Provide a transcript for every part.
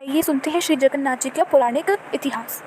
ये सुनते हैं श्री जगन्नाथ जी का पौराणिक इतिहास।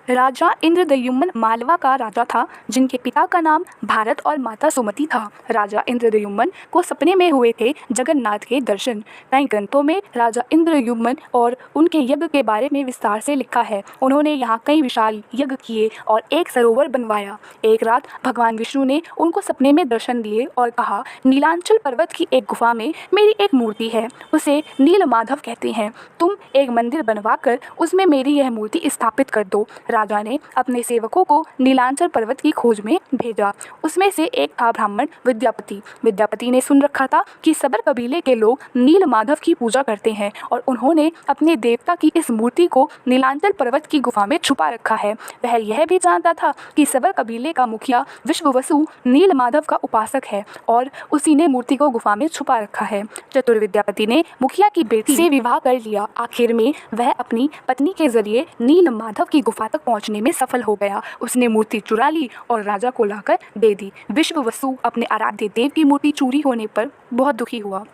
राजा इंद्रद्युम्न मालवा का राजा था, जिनके पिता का नाम भारत और माता सुमति था। राजा इंद्रद्युम्न को सपने में हुए थे जगन्नाथ के दर्शन। कई ग्रंथों में राजा इंद्रद्युम्न और उनके यज्ञ के बारे में विस्तार से लिखा है। उन्होंने यहाँ कई विशाल यज्ञ किए और एक सरोवर बनवाया। एक रात भगवान विष्णु ने उनको सपने में दर्शन दिए और कहा, नीलांचल पर्वत की एक गुफा में मेरी एक मूर्ति है, उसे नीलमाधव कहते हैं। तुम एक मंदिर बनवा कर उसमें मेरी यह मूर्ति स्थापित कर दो। राजा ने अपने सेवकों को नीलांचल पर्वत की खोज में भेजा। उसमें से एक था ब्राह्मण विद्यापति। विद्यापति ने सुन रखा था कि सबर कबीले के लोग नीलमाधव की पूजा करते हैं और उन्होंने अपने देवता की इस मूर्ति को नीलांचल पर्वत की गुफा में छुपा रखा है। वह यह भी जानता था कि सबर कबीले का मुखिया विश्ववसु नीलमाधव का उपासक है और उसी ने मूर्ति को गुफा में छुपा रखा है। चतुर विद्यापति ने मुखिया की बेटी से विवाह कर लिया। आखिर में वह अपनी पत्नी के जरिए नीलमाधव की गुफा तक पहुंचने में सफल हो गया। उसने मूर्ति चुरा ली और राजा को लाकर दे दी। विश्ववसु अपने आराध्य देव की मूर्ति चोरी होने पर बहुत दुखी हुआ।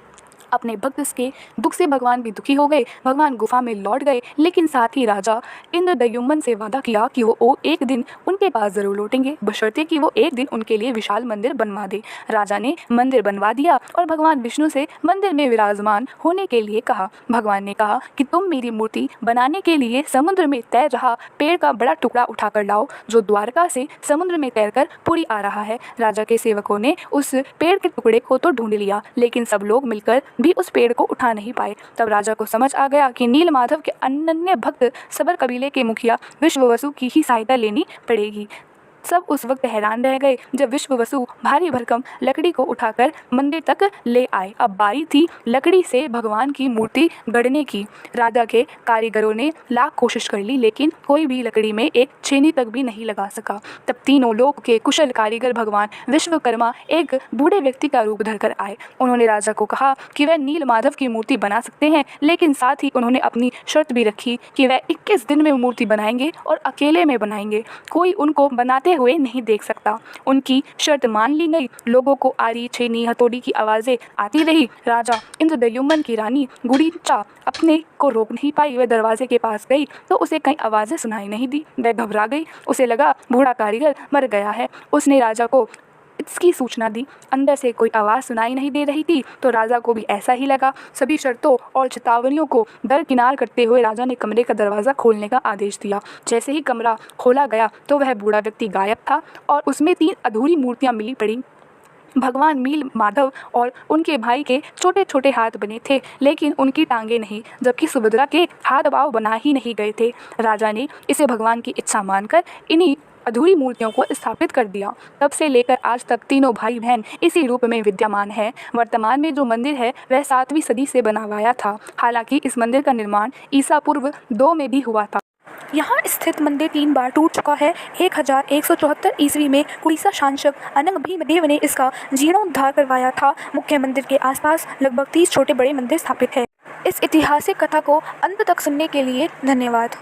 अपने भक्त के दुख से भगवान भी दुखी हो गए। भगवान गुफा में लौट गए, लेकिन साथ ही राजा इंद्रद्युम्न से वादा किया कि वो एक दिन उनके पास जरूर लौटेंगे, बशर्ते कि वो एक दिन उनके लिए विशाल मंदिर बनवा दे। राजा ने मंदिर बनवा दिया और भगवान विष्णु से मंदिर में विराजमान होने के लिए कहा। भगवान ने कहा कि तुम मेरी मूर्ति बनाने के लिए समुद्र में तैर रहा पेड़ का बड़ा टुकड़ा उठाकर लाओ, जो द्वारका से समुद्र में तैरकर पुरी आ रहा है। राजा के सेवकों ने उस पेड़ के टुकड़े को तो ढूंढ लिया, लेकिन सब लोग मिलकर भी उस पेड़ को उठा नहीं पाए। तब राजा को समझ आ गया कि नीलमाधव के अनन्य भक्त सबर कबीले के मुखिया विश्ववसु की ही सहायता लेनी पड़ेगी। सब उस वक्त हैरान रह गए जब विश्ववसु भारी भरकम लकड़ी को उठाकर मंदिर तक ले आए। अब बारी थी लकड़ी से भगवान की मूर्ति गढ़ने की। राजा के कारीगरों ने लाख कोशिश कर ली, लेकिन कोई भी लकड़ी में एक छेनी तक भी नहीं लगा सका। तब तीनों लोक के कुशल कारीगर भगवान विश्वकर्मा एक बूढ़े व्यक्ति का रूप धरकर आए। उन्होंने राजा को कहा कि वह नीलमाधव की मूर्ति बना सकते हैं, लेकिन साथ ही उन्होंने अपनी शर्त भी रखी कि वह 21 दिन में मूर्ति बनाएंगे और अकेले में बनाएंगे, कोई उनको बनाते हुए नहीं देख सकता। उनकी शर्त मान ली गई। लोगों को आरी, छेनी, हथौड़ी की आवाजें आती रही। राजा इंद्रद्युम्न की रानी गुड़ीचा अपने को रोक नहीं पाई। वह दरवाजे के पास गई तो उसे कई आवाजें सुनाई नहीं दी। वह घबरा गई। उसे लगा बूढ़ा कारीगर मर गया है। उसने राजा को इसकी सूचना दी। अंदर से कोई आवाज़ सुनाई नहीं दे रही थी, तो राजा को भी ऐसा ही लगा। सभी शर्तों और चेतावनियों को दरकिनार करते हुए राजा ने कमरे का दरवाज़ा खोलने का आदेश दिया। जैसे ही कमरा खोला गया तो वह बूढ़ा व्यक्ति गायब था और उसमें 3 अधूरी मूर्तियाँ मिली पड़ी। भगवान नीलमाधव और उनके भाई के छोटे छोटे हाथ बने थे, लेकिन उनकी टांगे नहीं, जबकि सुभद्रा के हाथ पांव बना ही नहीं गए थे। राजा ने इसे भगवान की इच्छा मानकर इन्हीं अधूरी मूर्तियों को स्थापित कर दिया। तब से लेकर आज तक तीनों भाई बहन इसी रूप में विद्यमान है। वर्तमान में जो मंदिर है वह 7वीं सदी से बनवाया था। हालांकि इस मंदिर का निर्माण ईसा पूर्व 2 में भी हुआ था। यहाँ स्थित मंदिर 3 बार टूट चुका है। 1174 ईस्वी में उड़ीसा शासक अनंग भीमदेव ने इसका जीर्णोद्धार करवाया था। मुख्य मंदिर के आसपास लगभग 30 छोटे बड़े मंदिर स्थापित है। इस ऐतिहासिक कथा को अंत तक सुनने के लिए धन्यवाद।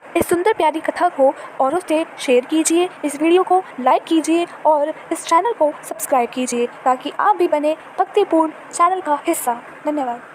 इस सुंदर प्यारी कथा को औरों से शेयर कीजिए, इस वीडियो को लाइक कीजिए और इस चैनल को सब्सक्राइब कीजिए ताकि आप भी बने भक्तिपूर्ण चैनल का हिस्सा। धन्यवाद।